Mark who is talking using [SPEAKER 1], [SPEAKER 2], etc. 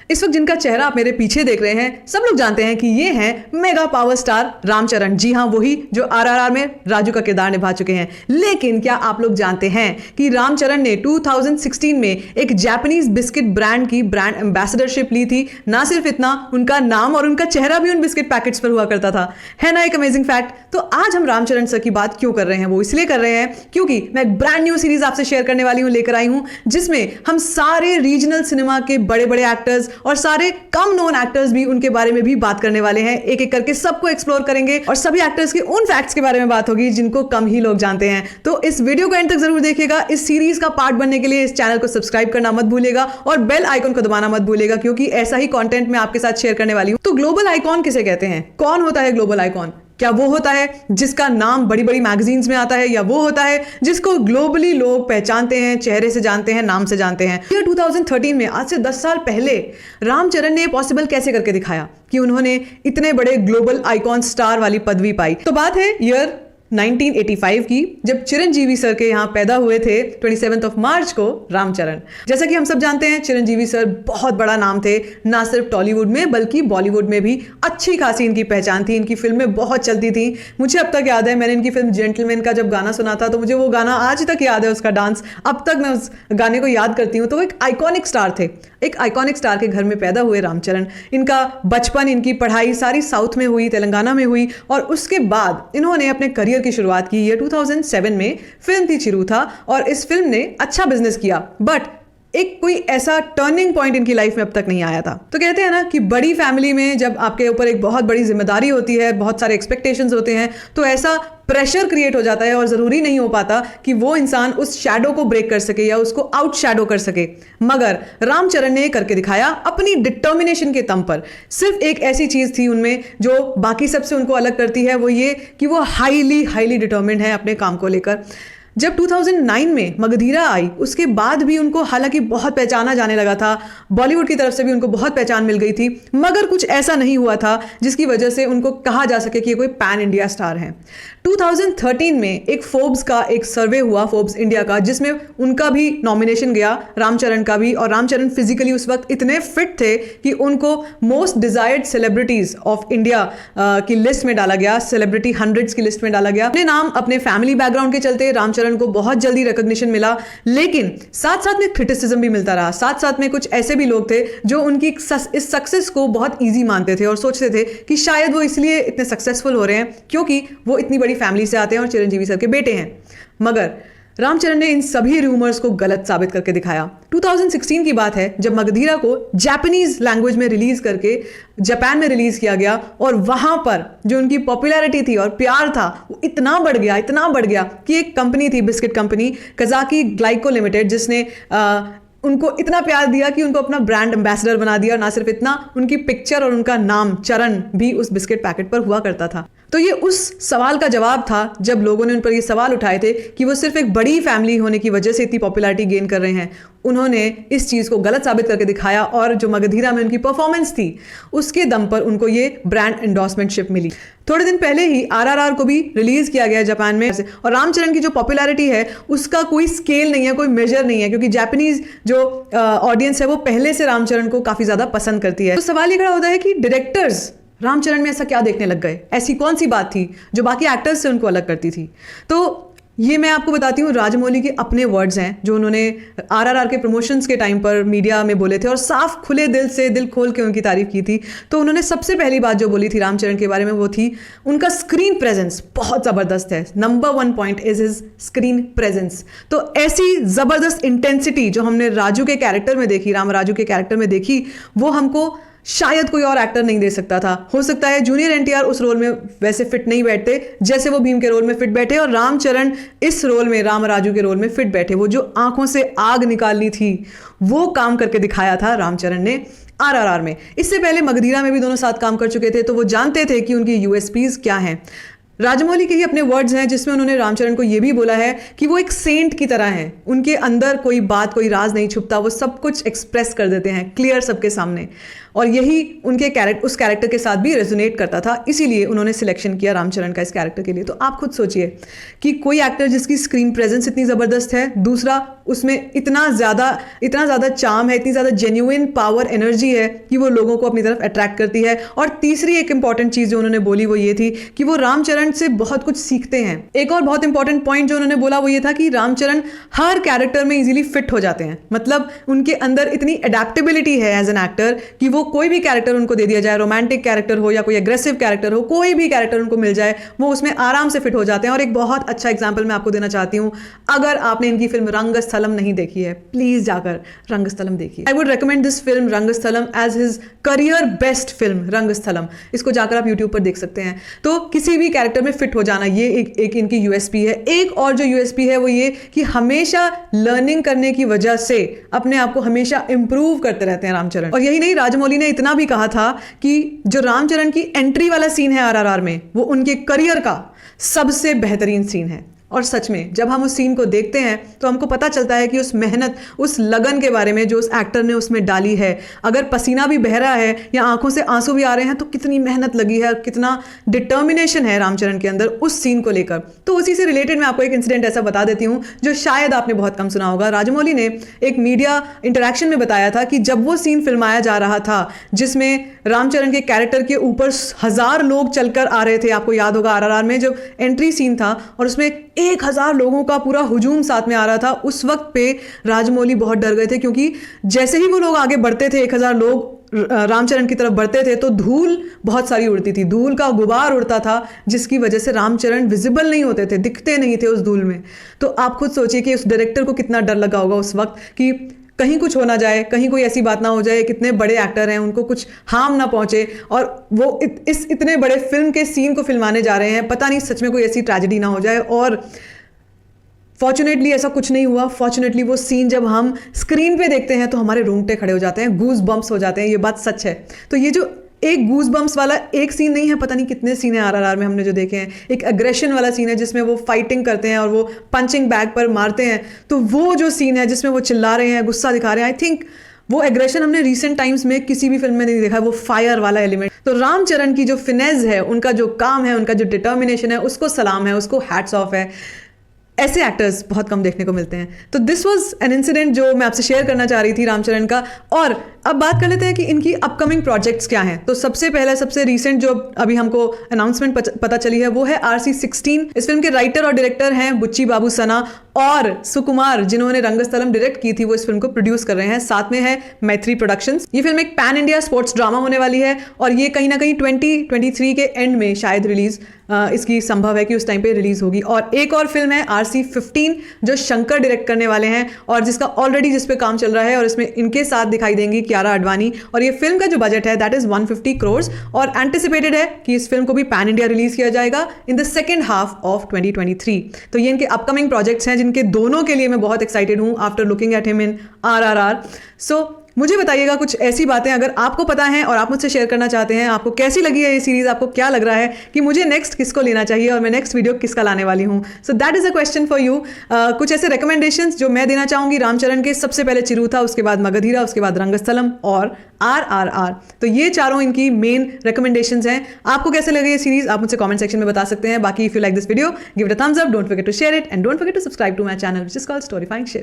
[SPEAKER 1] इस वक्त जिनका चेहरा आप मेरे पीछे देख रहे हैं, सब लोग जानते हैं कि ये हैं मेगा पावर स्टार रामचरण। जी हाँ, वही जो आरआरआर में राजू का किरदार निभा चुके हैं। लेकिन क्या आप लोग जानते हैं कि रामचरण ने 2016 में एक जापानीज बिस्किट ब्रांड की ब्रांड एम्बेसडरशिप ली थी। ना सिर्फ इतना, उनका नाम और उनका चेहरा भी उन बिस्किट पैकेट्स पर हुआ करता था। है ना एक अमेजिंग फैक्ट। तो आज हम रामचरण सर की बात क्यों कर रहे हैं? वो इसलिए कर रहे हैं क्योंकि मैं एक ब्रांड न्यू सीरीज आपसे शेयर करने वाली हूं, लेकर आई हूं, जिसमें हम सारे रीजनल सिनेमा के बड़े बड़े एक्टर्स और सारे कम नोन एक्टर्स भी, उनके बारे में भी बात करने वाले हैं। एक एक करके सबको एक्सप्लोर करेंगे और सभी एक्टर्स के उन फैक्ट्स के बारे में बात होगी जिनको कम ही लोग जानते हैं। तो इस वीडियो को एंड तक जरूर देखिएगा। इस सीरीज का पार्ट बनने के लिए इस चैनल को सब्सक्राइब करना मत भूलिएगा और बेल आइकन को दबाना मत भूलिएगा, क्योंकि ऐसा ही कंटेंट मैं आपके साथ शेयर करने वाली हूं। तो ग्लोबल आइकॉन किसे कहते हैं? कौन होता है ग्लोबल आइकॉन? क्या वो होता है जिसका नाम बड़ी बड़ी मैगजीन्स में आता है, या वो होता है जिसको ग्लोबली लोग पहचानते हैं, चेहरे से जानते हैं, नाम से जानते हैं? ईयर 2013 में, आज से 10 साल पहले, रामचरण ने पॉसिबल कैसे करके दिखाया कि उन्होंने इतने बड़े ग्लोबल आइकॉन स्टार वाली पदवी पाई। तो बात है ईयर 1985 की, जब चिरंजीवी सर के यहाँ पैदा हुए थे 27 मार्च को रामचरण। जैसा कि हम सब जानते हैं, चिरंजीवी सर बहुत बड़ा नाम थे, ना सिर्फ टॉलीवुड में बल्कि बॉलीवुड में भी अच्छी खासी इनकी पहचान थी। इनकी फिल्में बहुत चलती थी। मुझे अब तक याद है, मैंने इनकी फिल्म जेंटलमैन का जब गाना सुना था तो मुझे वो गाना आज तक याद है, उसका डांस अब तक मैं उस गाने को याद करती हूँ। तो वो एक आइकॉनिक स्टार थे। एक आइकॉनिक स्टार के घर में पैदा हुए रामचरण। इनका बचपन, इनकी पढ़ाई सारी साउथ में हुई, तेलंगाना में हुई, और उसके बाद इन्होंने अपने करियर की शुरुआत की। ये 2007 में फिल्म थी चिरूथा, और इस फिल्म ने अच्छा बिजनेस किया, बट एक कोई ऐसा टर्निंग पॉइंट इनकी लाइफ में अब तक नहीं आया था। तो कहते हैं ना कि बड़ी फैमिली में जब आपके ऊपर एक बहुत बड़ी जिम्मेदारी होती है, बहुत सारे एक्सपेक्टेशंस होते हैं, तो ऐसा प्रेशर क्रिएट हो जाता है और जरूरी नहीं हो पाता कि वो इंसान उस शैडो को ब्रेक कर सके या उसको आउट शैडो कर सके। मगर रामचरण ने करके दिखाया अपनी डिटर्मिनेशन के दम पर। सिर्फ एक ऐसी चीज थी उनमें जो बाकी सबसे उनको अलग करती है, वो ये कि वो हाईली डिटर्मिन्ड है अपने काम को लेकर। जब 2009 में मगधीरा आई, उसके बाद भी उनको हालांकि बहुत पहचाना जाने लगा था, बॉलीवुड की तरफ से भी उनको बहुत पहचान मिल गई थी, मगर कुछ ऐसा नहीं हुआ था जिसकी वजह से उनको कहा जा सके कि ये कोई पैन इंडिया स्टार है। 2013 में एक फोर्ब्स का एक सर्वे हुआ, फोर्ब्स इंडिया का, जिसमें उनका भी नॉमिनेशन गया, रामचरण का भी। और रामचरण फिजिकली उस वक्त इतने फिट थे कि उनको most desired celebrities of India की लिस्ट में डाला गया, सेलिब्रिटी 100 की लिस्ट में डाला गया। अपने नाम, अपने फैमिली बैकग्राउंड के चलते रामचरण को बहुत जल्दी रिकॉग्निशन मिला, लेकिन साथ साथ में क्रिटिसिज्म भी मिलता रहा। साथ साथ में कुछ ऐसे भी लोग थे जो उनकी इस सक्सेस को बहुत ईजी मानते थे और सोचते थे कि शायद वो इसलिए इतने सक्सेसफुल हो रहे हैं क्योंकि वो इतनी बड़ी फैमिली से आते हैं और चिरंजीवी सर के बेटे हैं। मगर रामचरण ने इन सभी रूमर्स को गलत साबित करके दिखाया। 2016 की बात है, जब मगधीरा को जापानीज लैंग्वेज में रिलीज करके जापान में रिलीज किया गया, और वहां पर जो उनकी पॉपुलैरिटी थी और प्यार था वो इतना बढ़ गया कि एक कंपनी थी, बिस्किट कंपनी काज़ाकी ग्लाइको लिमिटेड, जिसने उनको इतना प्यार दिया कि उनको अपना ब्रांड एम्बेसडर बना दिया। और ना सिर्फ इतना, उनकी पिक्चर और उनका नाम चरण भी उस बिस्किट पैकेट पर हुआ करता था। तो ये उस सवाल का जवाब था जब लोगों ने उन पर ये सवाल उठाए थे कि वो सिर्फ एक बड़ी फैमिली होने की वजह से इतनी पॉपुलैरिटी गेन कर रहे हैं। उन्होंने इस चीज़ को गलत साबित करके दिखाया, और जो मगधीरा में उनकी परफॉर्मेंस थी उसके दम पर उनको ये ब्रांड एंडोर्समेंटशिप मिली। थोड़े दिन पहले ही आरआरआर को भी रिलीज किया गया जापान में, और रामचरण की जो पॉपुलैरिटी है उसका कोई स्केल नहीं है, कोई मेजर नहीं है, क्योंकि जापानीज जो ऑडियंस है वो पहले से रामचरण को काफ़ी ज़्यादा पसंद करती है। तो सवाल ये खड़ा होता है कि डायरेक्टर्स रामचरण में ऐसा क्या देखने लग गए? ऐसी कौन सी बात थी जो बाकी एक्टर्स से उनको अलग करती थी? तो ये मैं आपको बताती हूँ, राजमौली के अपने वर्ड्स हैं जो उन्होंने आरआरआर के प्रमोशंस के टाइम पर मीडिया में बोले थे, और साफ खुले दिल से, दिल खोल के उनकी तारीफ की थी। तो उन्होंने सबसे पहली बात जो बोली थी रामचरण के बारे में, वो थी उनका स्क्रीन प्रेजेंस बहुत ज़बरदस्त है। Number 1 point is his screen presence. तो ऐसी ज़बरदस्त इंटेंसिटी जो हमने राजू के कैरेक्टर में देखी, राम राजू के कैरेक्टर में देखी, वो हमको शायद कोई और एक्टर नहीं दे सकता था। हो सकता है जूनियर एनटीआर उस रोल में वैसे फिट नहीं बैठते जैसे वो भीम के रोल में फिट बैठे, और रामचरण इस रोल में, राम राजू के रोल में फिट बैठे। वो जो आंखों से आग निकालनी थी वो काम करके दिखाया था रामचरण ने आरआरआर में। इससे पहले मगधीरा में भी दोनों साथ काम कर चुके थे, तो वो जानते थे कि उनकी यूएसपीज क्या हैं। राजमौली के ही अपने वर्ड्स हैं जिसमें उन्होंने रामचरण को ये भी बोला है कि वो एक सेंट की तरह हैं, उनके अंदर कोई बात, कोई राज नहीं छुपता, वो सब कुछ एक्सप्रेस कर देते हैं क्लियर सबके सामने। और यही उनके उस कैरेक्टर के साथ भी रेजोनेट करता था, इसीलिए उन्होंने सिलेक्शन किया रामचरण का इस कैरेक्टर के लिए। तो आप खुद सोचिए कि कोई एक्टर जिसकी स्क्रीन प्रेजेंस इतनी ज़बरदस्त है, दूसरा उसमें इतना ज़्यादा चार्म है, इतनी ज़्यादा जेन्युइन पावर एनर्जी है कि वो लोगों को अपनी तरफ अट्रैक्ट करती है। और तीसरी एक इंपॉर्टेंट चीज़ जो उन्होंने बोली वो ये थी कि वो रामचरण से बहुत कुछ सीखते हैं। एक और बहुत इंपॉर्टेंट पॉइंट जो उन्होंने बोला वो ये था कि रामचरण हर कैरेक्टर में इजीली फिट हो जाते हैं, मतलब उनके अंदर इतनी अडेप्टेबिलिटी है एज एन एक्टर कि वो कोई भी कैरेक्टर उनको दे दिया जाए, रोमांटिक कैरेक्टर हो या कोई एग्रेसिव कैरेक्टर हो, कोई भी कैरेक्टर उनको मिल जाए वो उसमें आराम से फिट हो जाते हैं। और एक बहुत अच्छा एग्जांपल मैं आपको देना चाहती हूं, अगर आपने इनकी फिल्म रंगस्थलम नहीं देखी है, प्लीज जाकर रंगस्थलम देखिए। I would recommend this film Rangasthalam as his career best film Rangasthalam. इसको जाकर आप यूट्यूब पर देख सकते हैं। तो किसी भी कैरेक्टर में फिट हो जाना, ये एक इनकी यूएसपी है। एक और जो यूएसपी है वो ये कि हमेशा लर्निंग करने की वजह से अपने आप को हमेशा इंप्रूव करते रहते हैं रामचरण। और यही नहीं, राजमौली ने इतना भी कहा था कि जो रामचरण की एंट्री वाला सीन है आरआरआर में, वो उनके करियर का सबसे बेहतरीन सीन है। और सच में जब हम उस सीन को देखते हैं तो हमको पता चलता है कि उस मेहनत, उस लगन के बारे में जो उस एक्टर ने उसमें डाली है। अगर पसीना भी बह रहा है या आंखों से आंसू भी आ रहे हैं तो कितनी मेहनत लगी है, कितना डिटर्मिनेशन है रामचरण के अंदर उस सीन को लेकर। तो उसी से रिलेटेड मैं आपको एक इंसिडेंट ऐसा बता देती हूँ जो शायद आपने बहुत कम सुना होगा। राजमौली ने एक मीडिया इंटरेक्शन में बताया था कि जब वो सीन फिल्माया जा रहा था जिसमें रामचरण के कैरेक्टर के ऊपर 1000 लोग चलकर आ रहे थे, आपको याद होगा आरआरआर में जब एंट्री सीन था और उसमें 1000 लोगों का पूरा हुजूम साथ में आ रहा था, उस वक्त पे राजमौली बहुत डर गए थे क्योंकि जैसे ही वो लोग आगे बढ़ते थे, 1000 लोग रामचरण की तरफ बढ़ते थे तो धूल बहुत सारी उड़ती थी, धूल का गुबार उड़ता था जिसकी वजह से रामचरण विजिबल नहीं होते थे, दिखते नहीं थे उस धूल में। तो आप खुद सोचिए कि उस डायरेक्टर को कितना डर लगा होगा उस वक्त कि कहीं कुछ हो ना जाए, कहीं कोई ऐसी बात ना हो जाए, कितने बड़े एक्टर हैं उनको कुछ हार्म ना पहुंचे और वो इस इतने बड़े फिल्म के सीन को फिल्माने जा रहे हैं, पता नहीं सच में कोई ऐसी ट्रेजेडी ना हो जाए। और फॉर्चुनेटली ऐसा कुछ नहीं हुआ। फॉर्चुनेटली वो सीन जब हम स्क्रीन पे देखते हैं तो हमारे रोंगटे खड़े हो जाते हैं, गूज बम्प्स हो जाते हैं, ये बात सच है। तो ये जो एक गूज बम्प्स वाला एक सीन नहीं है, पता नहीं कितने सीन है आरआरआर में हमने जो देखे हैं। एक एग्रेशन वाला सीन है जिसमें वो फाइटिंग करते हैं और वो पंचिंग बैग पर मारते हैं, तो वो जो सीन है जिसमें वो चिल्ला रहे हैं, गुस्सा दिखा रहे हैं, आई थिंक वो एग्रेशन हमने रिसेंट टाइम्स में किसी भी फिल्म में नहीं देखा है, वो फायर वाला एलिमेंट। तो रामचरण की जो फिनेज है, उनका जो काम है, उनका जो डिटर्मिनेशन है, उसको सलाम है, उसको हैट्स ऑफ है। ऐसे एक्टर्स बहुत कम देखने को मिलते हैं। तो दिस वाज एन इंसिडेंट जो मैं आपसे शेयर करना चाह रही थी रामचरण का। और अब बात कर लेते हैं कि इनकी अपकमिंग प्रोजेक्ट्स क्या हैं। तो सबसे पहले, सबसे रीसेंट जो अभी हमको अनाउंसमेंट पता चली है वो है RC16। इस फिल्म के राइटर और डायरेक्टर हैं बुच्ची बाबू सना और सुकुमार, जिन्होंने रंगस्थलम डायरेक्ट की थी, वो इस फिल्म को प्रोड्यूस कर रहे हैं। साथ में है मैत्री प्रोडक्शंस। ये फिल्म एक पैन इंडिया स्पोर्ट्स ड्रामा होने वाली है और ये कहीं ना कहीं 2023 के एंड में शायद रिलीज इसकी संभव है कि उस टाइम पे रिलीज होगी। और एक और फिल्म है RC15 जो शंकर डायरेक्ट करने वाले हैं और जिसका ऑलरेडी जिस पे काम चल रहा है और इसमें इनके साथ दिखाई देंगी कियारा आडवाणी। और ये फिल्म का जो बजट है दैट इज 150 करोड़ और एंटिसिपेटेड है कि इस फिल्म को भी पैन इंडिया रिलीज किया जाएगा in the second half of 2023। तो ये इनके अपकमिंग प्रोजेक्ट्स हैं जिनके दोनों के लिए मैं बहुत एक्साइटेड हूं after looking at him in RRR। सो मुझे बताइएगा कुछ ऐसी बातें अगर आपको पता है और आप मुझसे शेयर करना चाहते हैं। आपको कैसी लगी है ये सीरीज, आपको क्या लग रहा है कि मुझे नेक्स्ट किसको लेना चाहिए और मैं नेक्स्ट वीडियो किसका लाने वाली हूँ। So that is a question for you. कुछ ऐसे रिकमेंडेशंस जो मैं देना चाहूंगी रामचरण के, सबसे पहले चिरुथा, उसके बाद मगधीरा, उसके बाद रंगस्थलम और RRR। तो ये चारों इनकी मेन रिकमेंडेशंस हैं। आपको कैसे लगे ये सीरीज आप मुझे कमेंट सेक्शन में बता सकते हैं। बाकी if you like this video give it a thumbs up, don't forget to share it and don't forget to subscribe to my channel which is called storifying shit.